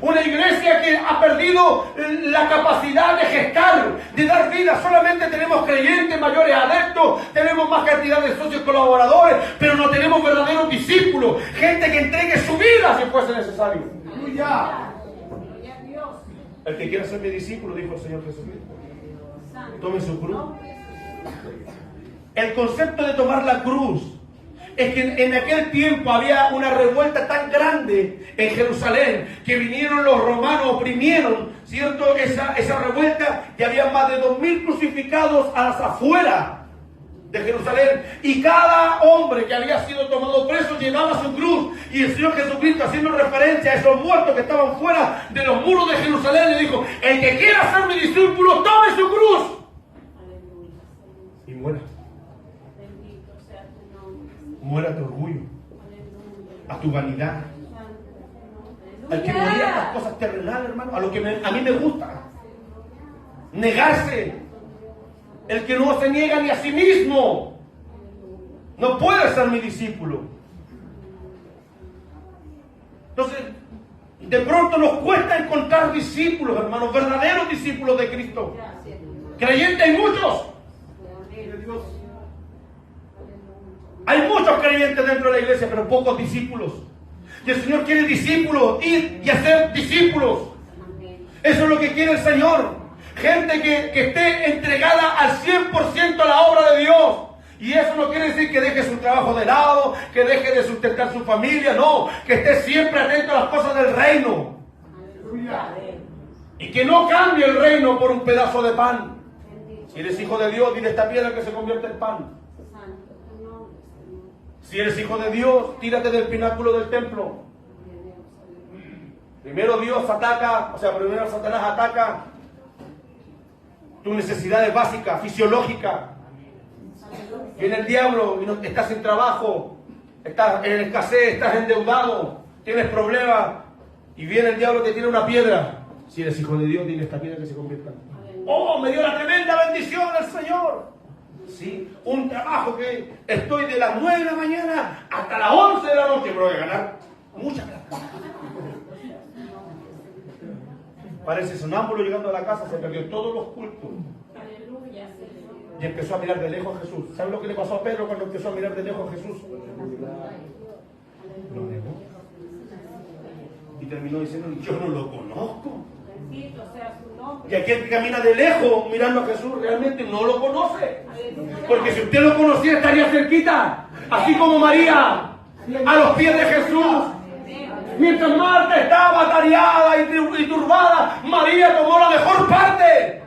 Una iglesia que ha perdido la capacidad de gestar, de dar vida. Solamente tenemos creyentes, mayores adeptos, tenemos más cantidad de socios colaboradores, pero no tenemos verdaderos discípulos. Gente que entregue su vida si fuese necesario. ¡Aleluya! El que quiera ser mi discípulo, dijo el Señor Jesucristo, tome su cruz. El concepto de tomar la cruz es que en aquel tiempo había una revuelta tan grande en Jerusalén que vinieron los romanos, oprimieron, ¿cierto?, esa revuelta, y había más de 2.000 crucificados a las afueras de Jerusalén, y cada hombre que había sido tomado preso llevaba su cruz, y el Señor Jesucristo, haciendo referencia a esos muertos que estaban fuera de los muros de Jerusalén, le dijo: el que quiera ser mi discípulo, tome su cruz y muera. Muera a tu orgullo, a tu vanidad. Al que moría a estas cosas terrenales, hermano, a lo que a mí me gusta. Negarse. El que no se niega ni a sí mismo no puede ser mi discípulo. Entonces, de pronto nos cuesta encontrar discípulos, hermanos, verdaderos discípulos de Cristo. Creyentes hay muchos. Hay muchos creyentes dentro de la iglesia, pero pocos discípulos. Y el Señor quiere discípulos, ir y hacer discípulos. Eso es lo que quiere el Señor. Gente que esté entregada al 100% a la obra de Dios. Y eso no quiere decir que deje su trabajo de lado, que deje de sustentar su familia, no. Que esté siempre atento a las cosas del reino. Y que no cambie el reino por un pedazo de pan. Si eres hijo de Dios, dile a esta piedra que se convierte en pan. Si eres hijo de Dios, tírate del pináculo del templo. Primero Dios ataca, primero Satanás ataca tus necesidades básicas, fisiológicas. Viene el diablo y no, estás sin trabajo, estás en escasez, estás endeudado, tienes problemas, y viene el diablo y te tira una piedra. Si eres hijo de Dios, dile a esta piedra que se convierta en pan. ¡Oh, me dio la tremenda bendición del Señor! Sí, un trabajo que estoy de las 9 de la mañana hasta las 11 de la noche, pero voy a ganar mucha plata. Parece sonámbulo llegando a la casa, se perdió todos los cultos. Aleluya, Señor. Y empezó a mirar de lejos a Jesús. ¿Sabe lo que le pasó a Pedro cuando empezó a mirar de lejos a Jesús? Lo negó. Y terminó diciendo, yo no lo conozco. Bendito sea su nombre. Y aquel que camina de lejos mirando a Jesús realmente no lo conoce. Aleluya. Porque si usted lo conociera estaría cerquita. Así como María, a los pies de Jesús. Mientras Marta estaba atareada y turbada, María tomó la mejor parte.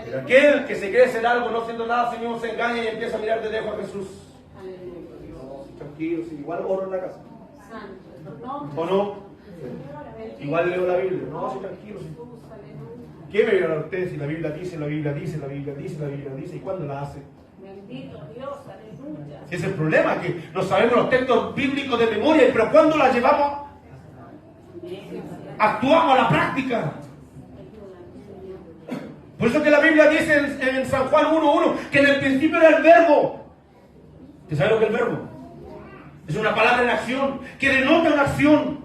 Pero aquel que se cree ser algo, no siendo nada, Señor, se engaña y empieza a mirar de lejos a Jesús. Tranquilo, sí, igual oro en la casa. ¿O no? Igual leo la Biblia. No, sí, tranquilo. Sí. ¿Qué me vieron a ustedes si la Biblia dice, la Biblia dice, la Biblia dice, la Biblia dice? ¿Y cuándo la hace? Bendito Dios, aleluya. Ese es el problema, que no sabemos los textos bíblicos de memoria, pero cuando la llevamos, actuamos a la práctica. Por eso que la Biblia dice en San Juan 1:1 que en el principio era el verbo. ¿Usted sabe lo que es el verbo? Es una palabra en acción, que denota una acción.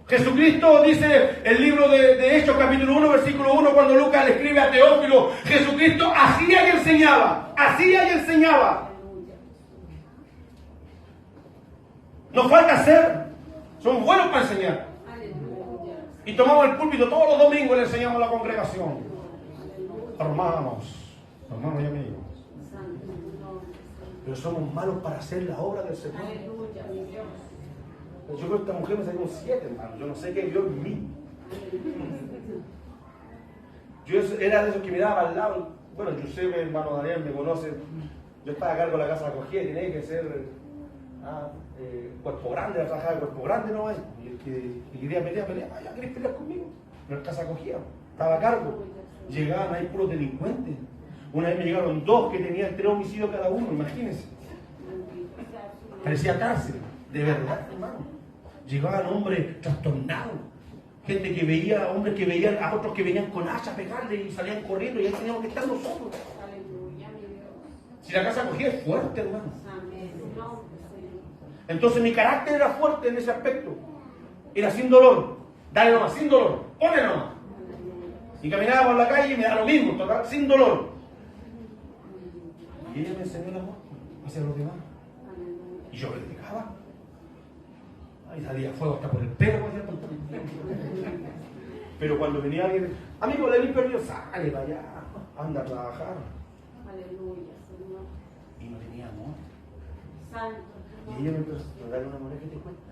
Jesucristo dice el libro de Hechos capítulo 1 versículo 1 cuando Lucas le escribe a Teófilo, Jesucristo hacía y enseñaba, hacía y enseñaba. Nos falta hacer, somos buenos para enseñar. Y tomamos el púlpito todos los domingos y le enseñamos a la congregación. Hermanos y amigos. Pero somos malos para hacer la obra del Señor. Yo creo que esta mujer me salió un 7, hermano. Yo no sé qué vio en mí. Yo era de esos que miraba al lado. Bueno, Giuseppe, hermano Daniel, me conoce. Yo estaba a cargo de la casa de acogida y tenía que ser cuerpo grande, la trabajada de cuerpo grande, no es. Y el que quería pelear, ya querés pelear conmigo. En la casa de acogida, estaba a cargo. Llegaban ahí puros delincuentes. Una vez me llegaron 2 que tenían 3 homicidios cada uno, imagínense. Parecía cárcel, de verdad, hermano. Llegaban hombres trastornados, gente que veía, hombres que veían a otros que venían con hacha a pegarle y salían corriendo y ahí teníamos que estar nosotros. Si la casa acogida es fuerte, hermano. Entonces mi carácter era fuerte en ese aspecto. Era sin dolor. Dale nomás, sin dolor. Pone nomás. Y caminaba por la calle y me da lo mismo, total, sin dolor. Y ella me enseñó el amor hacia los demás. Y yo predicaba. Ahí salía fuego hasta por el pelo. Pero cuando venía alguien, amigo, le limpio el río, sale para allá, anda a trabajar. Aleluya, Señor. Y no tenía amor. Santo. Y ella me empezó a darle una moneda que te cuenta.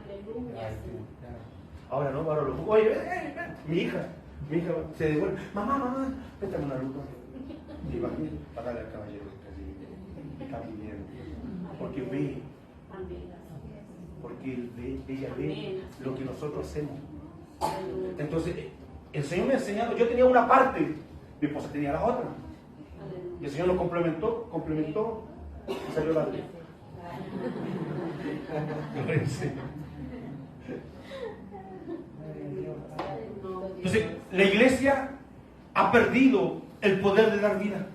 Aleluya, Señor. Ahora no, ahora lo. Oye, ven. Mi hija se devuelve. Mamá, préstame una lupa. Y va bien, para darle al caballero que está pidiendo. Porque ve. Porque ella ve lo que nosotros hacemos. Entonces, el Señor me ha enseñado, yo tenía una parte, mi esposa tenía la otra. Y el Señor nos complementó y salió la ley. Entonces, la iglesia ha perdido el poder de dar vida.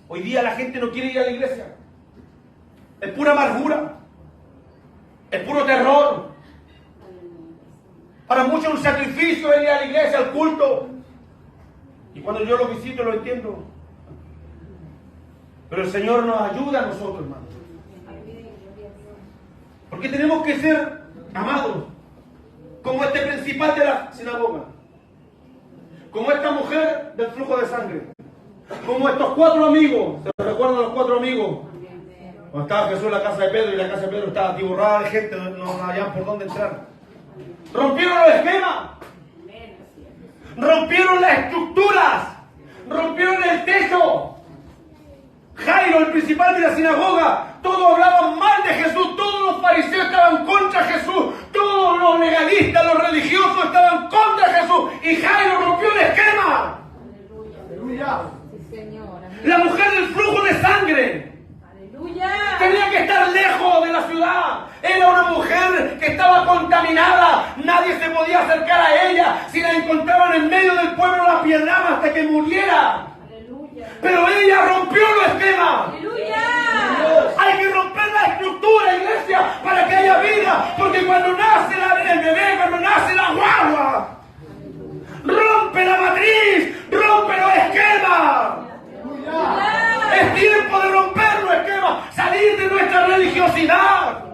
Hoy día la gente no quiere ir a la iglesia. Es pura amargura. Es puro terror. Para muchos es un sacrificio venir a la iglesia, al culto. Y cuando yo lo visito lo entiendo. Pero el Señor nos ayuda a nosotros, hermanos. Porque tenemos que ser amados. Como este principal de la sinagoga. Como esta mujer del flujo de sangre. Como estos 4 amigos. ¿Se recuerdan los 4 amigos? Cuando estaba Jesús en la casa de Pedro y la casa de Pedro estaba atiborrada de gente, no hallaban por dónde entrar. Rompieron los esquemas. Rompieron las estructuras. Rompieron el techo. Jairo, el principal de la sinagoga, todos hablaban mal de Jesús, todos los fariseos estaban contra Jesús, todos los legalistas, los religiosos estaban contra Jesús, y Jairo rompió el esquema. Aleluya. Sí, Señor. La mujer del flujo de sangre. Aleluya. Tenía que estar lejos de la ciudad. Era una mujer que estaba contaminada. Nadie se podía acercar a ella. Si la encontraban en medio del pueblo, la apedreaban hasta que muriera. Aleluya. Pero ella rompió los esquemas. Aleluya. Hay que romper la estructura, iglesia, para que haya vida. Porque cuando nace el bebé, cuando nace la guagua, rompe la matriz, rompe los esquemas. Es tiempo de romper los esquemas, salir de nuestra religiosidad.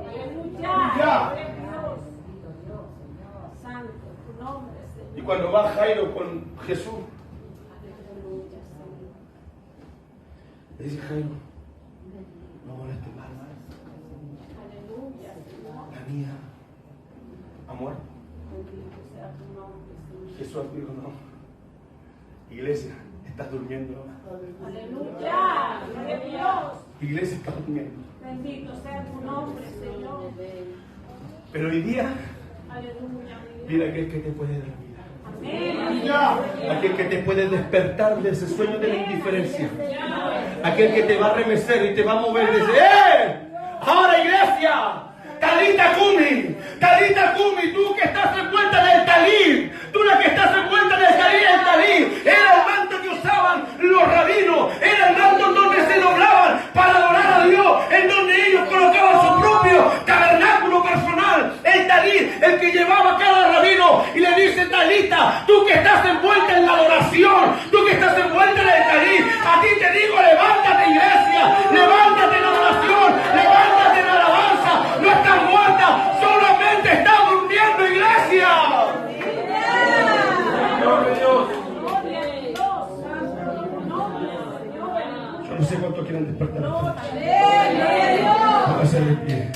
Y cuando va Jairo con Jesús, le dice Jairo, no moleste más, la mía ha muerto. Jesús dijo, no, iglesia, estás durmiendo. Aleluya, gloria a Dios. Iglesia, estás durmiendo. Bendito sea tu nombre, Señor. Pero hoy día, Aleluya. mira aquel que te puede dar vida. Amén. Aquel que te puede despertar de ese sueño de la indiferencia. Aquel que te va a remecer y te va a mover y dice, ahora iglesia, Talita Kumi, tú que estás envuelta del talit, tú la que estás envuelta del talit, era el manto que usaban los rabinos, era el manto en donde se doblaban para adorar a Dios, en donde ellos colocaban su propio tabernáculo personal, el talit, el que llevaba cada rabino, y le dice, Talita, tú que estás envuelta en la adoración, tú que estás envuelta en el talit, a ti te digo, levántate iglesia, levántate en adoración, levántate en alabanza, no estás muerta, solamente estás durmiendo iglesia. Yo no sé cuántos quieren despertar. Vamos a hacer de pie.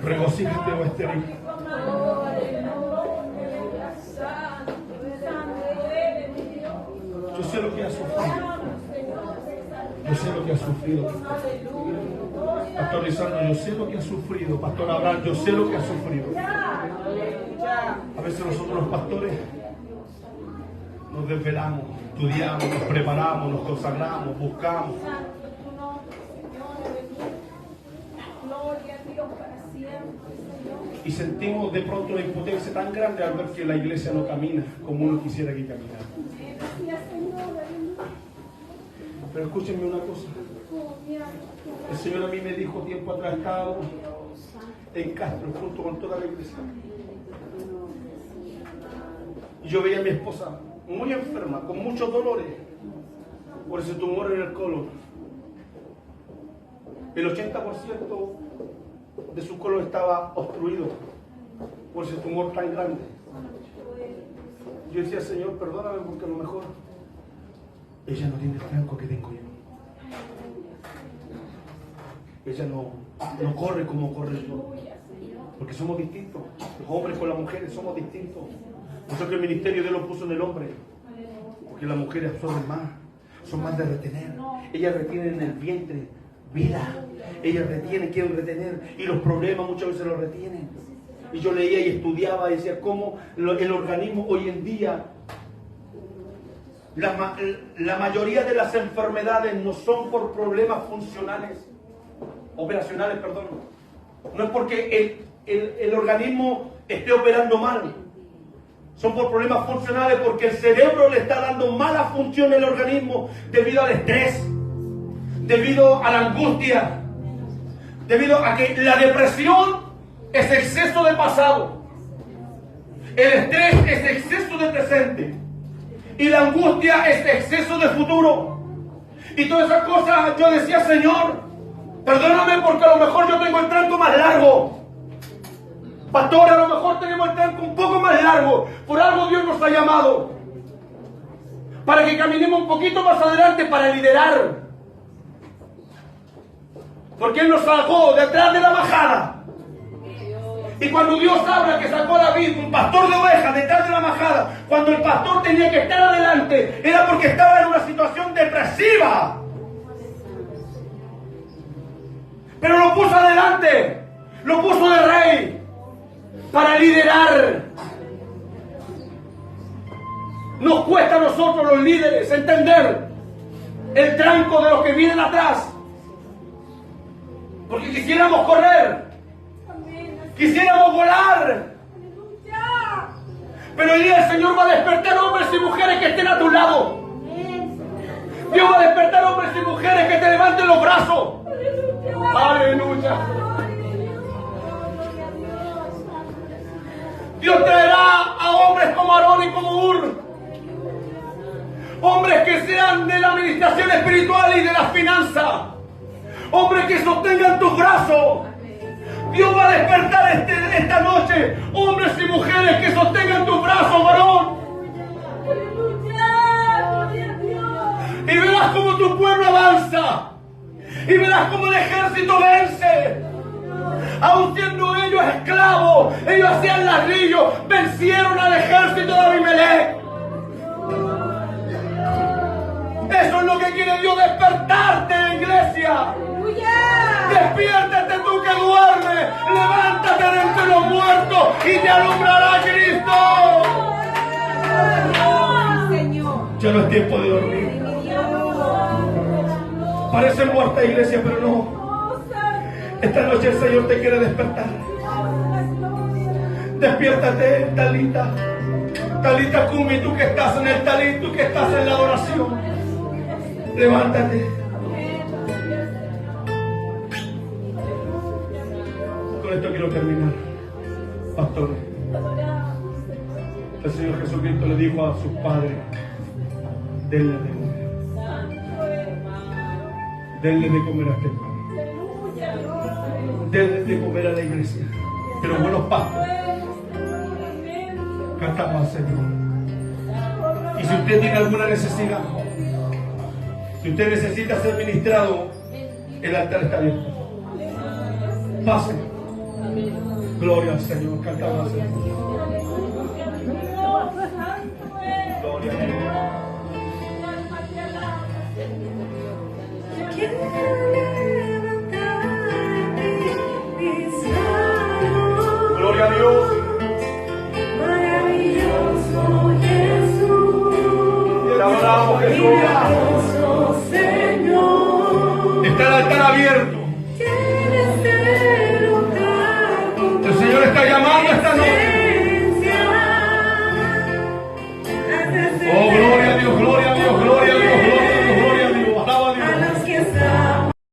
Regocíjate, oh estéril. Yo sé lo que ha sufrido. Yo sé lo que ha sufrido. Pastor Lisandro, yo sé lo que ha sufrido. Pastor Abraham, yo sé lo que ha sufrido. A veces nosotros los pastores nos desvelamos, estudiamos, nos preparamos, nos consagramos, buscamos. Y sentimos de pronto una impotencia tan grande al ver que la iglesia no camina como uno quisiera que caminara. Pero escúchenme una cosa. El Señor a mí me dijo tiempo atrás, estaba en Castro junto con toda la iglesia. Y yo veía a mi esposa muy enferma, con muchos dolores por ese tumor en el colon. El 80% de su colon estaba obstruido por ese tumor tan grande. Yo decía, Señor, perdóname porque a lo mejor ella no tiene el franco que tengo yo. Ella no corre como corre yo. Porque somos distintos. Los hombres con las mujeres somos distintos. Nosotros el ministerio Dios lo puso en el hombre. Porque las mujeres absorben más. Son más de retener. Ellas retienen en el vientre vida. Ellas quieren retener. Y los problemas muchas veces los retienen. Y yo leía y estudiaba y decía cómo el organismo hoy en día, la mayoría de las enfermedades no son por problemas operacionales, perdón. No es porque el organismo esté operando mal. Son por problemas funcionales porque el cerebro le está dando mala función al organismo debido al estrés, debido a la angustia, debido a que la depresión es exceso de pasado, el estrés es exceso de presente y la angustia es exceso de futuro. Y todas esas cosas yo decía, Señor, perdóname porque a lo mejor yo tengo el tranco más largo. Pastor, a lo mejor tenemos el tranco un poco más largo. Por algo Dios nos ha llamado. Para que caminemos un poquito más adelante para liderar. Porque Él nos sacó detrás de la majada. Y cuando Dios habla que sacó a David, un pastor de ovejas, detrás de la majada, cuando el pastor tenía que estar adelante, era porque estaba en una situación depresiva. Pero lo puso adelante, lo puso de rey, para liderar. Nos cuesta a nosotros los líderes entender el tranco de los que vienen atrás. Porque quisiéramos correr, quisiéramos volar, Pero hoy día el Señor va a despertar hombres y mujeres que estén a tu lado. Dios va a despertar hombres y mujeres que te levanten los brazos. Aleluya. Dios traerá a hombres como Aarón y como Ur. Hombres que sean de la administración espiritual y de las finanzas. Hombres que sostengan tus brazos. Dios va a despertar esta noche hombres y mujeres que sostengan tus brazos, varón. Y verás cómo tu pueblo avanza. Y verás cómo el ejército vence. Aun siendo ellos esclavos, ellos hacían ladrillo, vencieron al ejército de Abimelech. Eso es lo que quiere Dios, despertarte, iglesia. Despiértate tú que duermes, levántate de entre los muertos y te alumbrará Cristo. Ya no es tiempo de dormir. Parece muerta, iglesia, pero no. Esta noche el Señor te quiere despertar. Despiértate, Talita. Talita Kumi, tú que estás en el talit, tú que estás en la oración. Levántate. Con esto quiero terminar. Pastores, el Señor Jesucristo le dijo a sus padres: denle de comer. Denle de comer a este pueblo. Denle de comer a la iglesia. Pero buenos pastores. Cantamos al Señor. Y si usted tiene alguna necesidad, si usted necesita ser ministrado, el altar está abierto. Pase. Gloria al Señor. Cantamos al Señor. Gloria a Dios. Gloria a Dios. Maravilloso Jesús. Te adoramos, Jesús. Maravilloso Señor. Está el altar abierto.